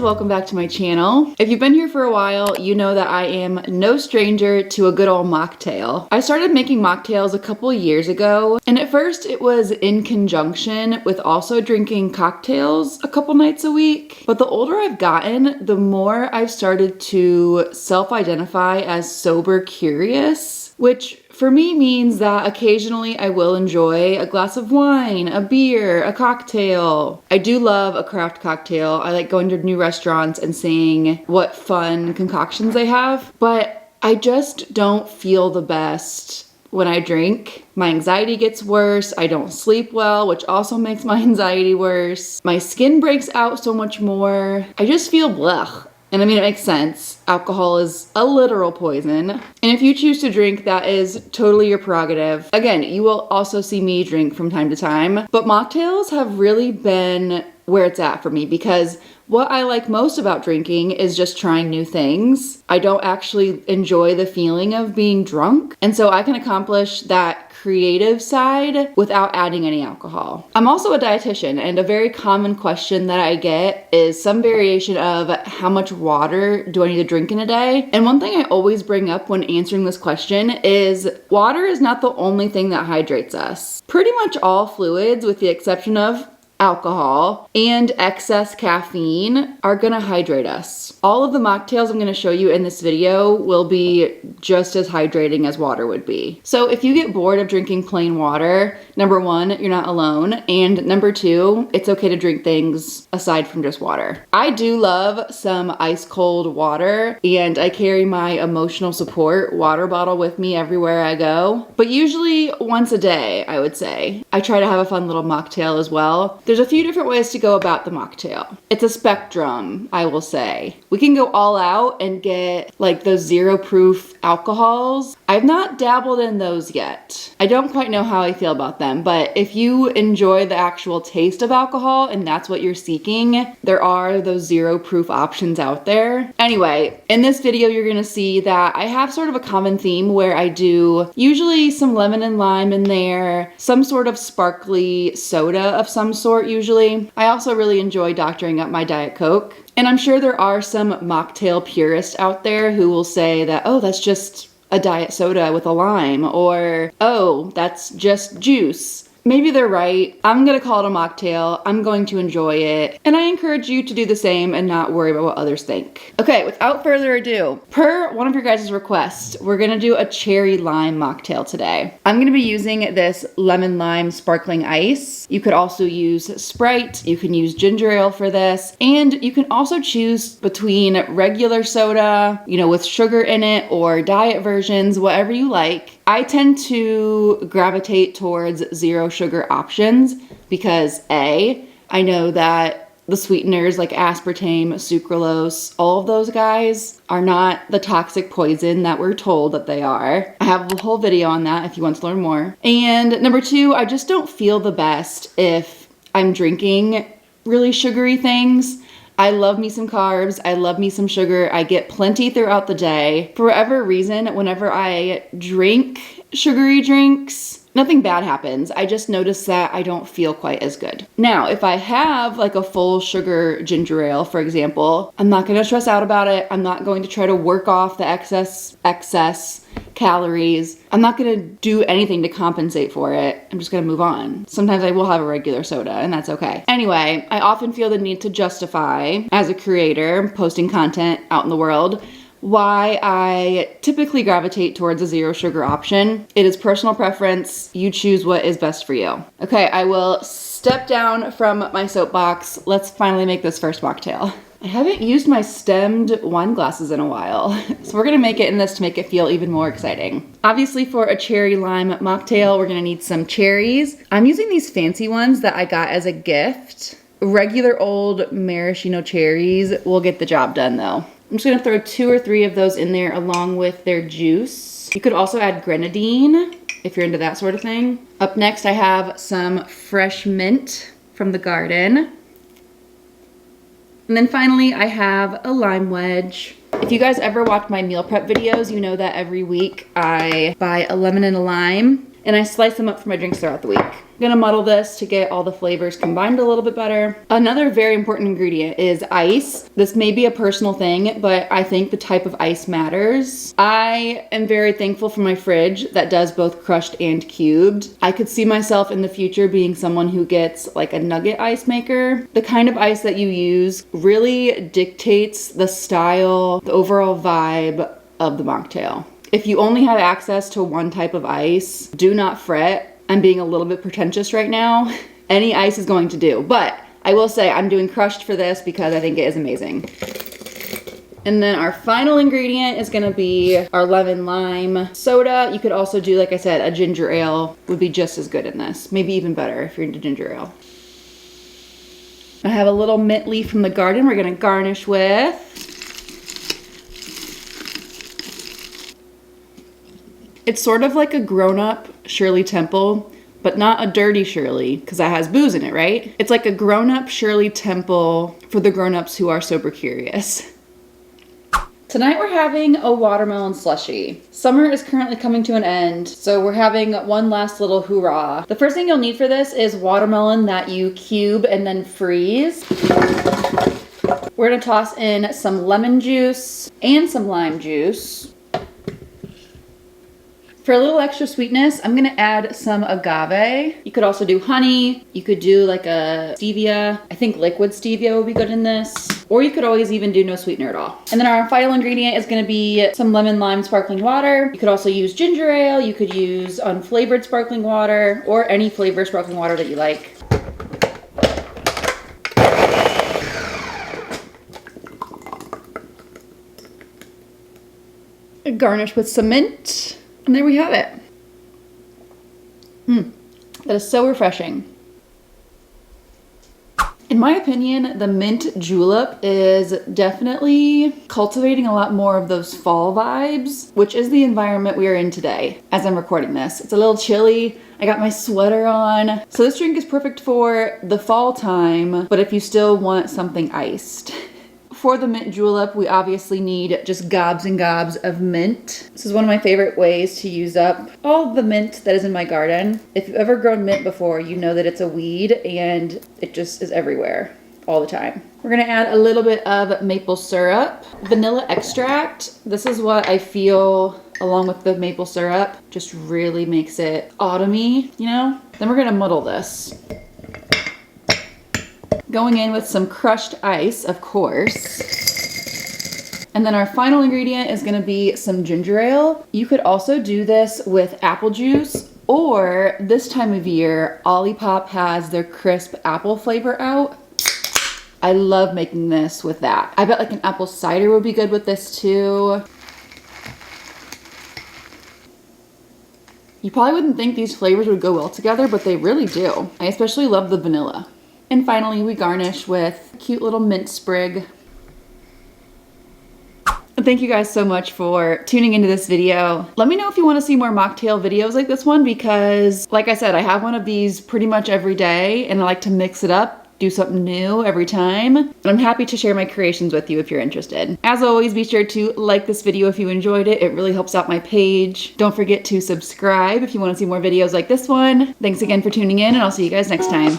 welcome back to my channel. If you've been here for a while, you know that I am no stranger to a good old mocktail. I started making mocktails a couple years ago, and at first it was in conjunction with also drinking cocktails a couple nights a week. But the older I've gotten, the more I've started to self-identify as sober curious, which for me means that occasionally I will enjoy a glass of wine, a beer, a cocktail. I do love a craft cocktail. I like going to new restaurants and seeing what fun concoctions they have, but I just don't feel the best when I drink. My anxiety gets worse. I don't sleep well, which also makes my anxiety worse. My skin breaks out so much more. I just feel blech. And I mean, it makes sense. Alcohol is a literal poison. And if you choose to drink, that is totally your prerogative. Again, you will also see me drink from time to time. But mocktails have really been where it's at for me because what I like most about drinking is just trying new things. I don't actually enjoy the feeling of being drunk. And so I can accomplish that creative side without adding any alcohol. I'm also a dietitian, and a very common question that I get is some variation of how much water do I need to drink in a day? And one thing I always bring up when answering this question is water is not the only thing that hydrates us. Pretty much all fluids, with the exception of alcohol and excess caffeine, are gonna hydrate us. All of the mocktails I'm gonna show you in this video will be just as hydrating as water would be. So if you get bored of drinking plain water, number one, you're not alone, and number two, it's okay to drink things aside from just water. I do love some ice cold water, and I carry my emotional support water bottle with me everywhere I go, but usually once a day, I would say. I try to have a fun little mocktail as well. There's a few different ways to go about the mocktail. It's a spectrum, I will say. We can go all out and get like those 0 proof alcohols. I've not dabbled in those yet. I don't quite know how I feel about them, but if you enjoy the actual taste of alcohol and that's what you're seeking, there are those 0 proof options out there. Anyway, in this video, you're gonna see that I have sort of a common theme where I do usually some lemon and lime in there, some sort of sparkly soda of some sort usually. I also really enjoy doctoring up my Diet Coke. And I'm sure there are some mocktail purists out there who will say that, oh, that's just a diet soda with a lime, or, oh, that's just juice. Maybe they're right. I'm gonna call it a mocktail. I'm going to enjoy it. And I encourage you to do the same and not worry about what others think. Okay, without further ado, per one of your guys' requests, we're gonna do a cherry lime mocktail today. I'm gonna be using this lemon lime sparkling ice. You could also use Sprite. You can use ginger ale for this. And you can also choose between regular soda, you know, with sugar in it, or diet versions, whatever you like. I tend to gravitate towards 0 sugar options because A, I know that the sweeteners like aspartame, sucralose, all of those guys are not the toxic poison that we're told that they are. I have a whole video on that if you want to learn more. And number two, I just don't feel the best if I'm drinking really sugary things. I love me some carbs. I love me some sugar. I get plenty throughout the day. For whatever reason, whenever I drink sugary drinks, nothing bad happens. I just notice that I don't feel quite as good. Now, if I have like a full sugar ginger ale, for example, I'm not gonna stress out about it. I'm not going to try to work off the excess calories. I'm not gonna do anything to compensate for it. I'm just gonna move on. Sometimes I will have a regular soda, and that's okay. Anyway, I often feel the need to justify, as a creator posting content out in the world, why I typically gravitate towards a 0 sugar option. It is personal preference. You choose what is best for you. Okay, I will step down from my soapbox. Let's finally make this first mocktail. I haven't used my stemmed wine glasses in a while, so we're gonna make it in this to make it feel even more exciting. Obviously, for a cherry lime mocktail, we're gonna need some cherries. I'm using these fancy ones that I got as a gift. Regular old maraschino cherries will get the job done though. I'm just gonna throw 2 or 3 of those in there along with their juice. You could also add grenadine if you're into that sort of thing. Up next, I have some fresh mint from the garden. And then finally, I have a lime wedge. If you guys ever watch my meal prep videos, you know that every week I buy a lemon and a lime and I slice them up for my drinks throughout the week. I'm gonna muddle this to get all the flavors combined a little bit better. Another very important ingredient is ice. This may be a personal thing, but I think the type of ice matters. I am very thankful for my fridge that does both crushed and cubed. I could see myself in the future being someone who gets like a nugget ice maker. The kind of ice that you use really dictates the style, the overall vibe of the mocktail. If you only have access to one type of ice, do not fret. I'm being a little bit pretentious right now. Any ice is going to do, but I will say I'm doing crushed for this because I think it is amazing. And then our final ingredient is gonna be our lemon lime soda. You could also do, like I said, a ginger ale would be just as good in this. Maybe even better if you're into ginger ale. I have a little mint leaf from the garden we're gonna garnish with. It's sort of like a grown-up Shirley Temple, but not a dirty Shirley, because that has booze in it, right? It's like a grown-up Shirley Temple for the grown-ups who are sober curious. Tonight we're having a watermelon slushie. Summer is currently coming to an end, so we're having one last little hoorah. The first thing you'll need for this is watermelon that you cube and then freeze. We're gonna toss in some lemon juice and some lime juice. For a little extra sweetness, I'm gonna add some agave. You could also do honey. You could do like a stevia. I think liquid stevia would be good in this. Or you could always even do no sweetener at all. And then our final ingredient is gonna be some lemon lime sparkling water. You could also use ginger ale. You could use unflavored sparkling water or any flavor sparkling water that you like. Garnish with some mint. And there we have it. That is so refreshing. In my opinion, the mint julep is definitely cultivating a lot more of those fall vibes, which is the environment we are in today as I'm recording this. It's a little chilly. I got my sweater on. So this drink is perfect for the fall time, but if you still want something iced. For the mint julep, we obviously need just gobs and gobs of mint. This is one of my favorite ways to use up all the mint that is in my garden. If you've ever grown mint before, you know that it's a weed and it just is everywhere all the time. We're gonna add a little bit of maple syrup, vanilla extract. This is what I feel, along with the maple syrup, just really makes it autumny, you know? Then we're gonna muddle this. Going in with some crushed ice, of course. And then our final ingredient is gonna be some ginger ale. You could also do this with apple juice, or this time of year, Olipop has their crisp apple flavor out. I love making this with that. I bet like an apple cider would be good with this too. You probably wouldn't think these flavors would go well together, but they really do. I especially love the vanilla. And finally, we garnish with a cute little mint sprig. Thank you guys so much for tuning into this video. Let me know if you want to see more mocktail videos like this one, because like I said, I have one of these pretty much every day and I like to mix it up, do something new every time. And I'm happy to share my creations with you if you're interested. As always, be sure to like this video if you enjoyed it. It really helps out my page. Don't forget to subscribe if you want to see more videos like this one. Thanks again for tuning in, and I'll see you guys next time.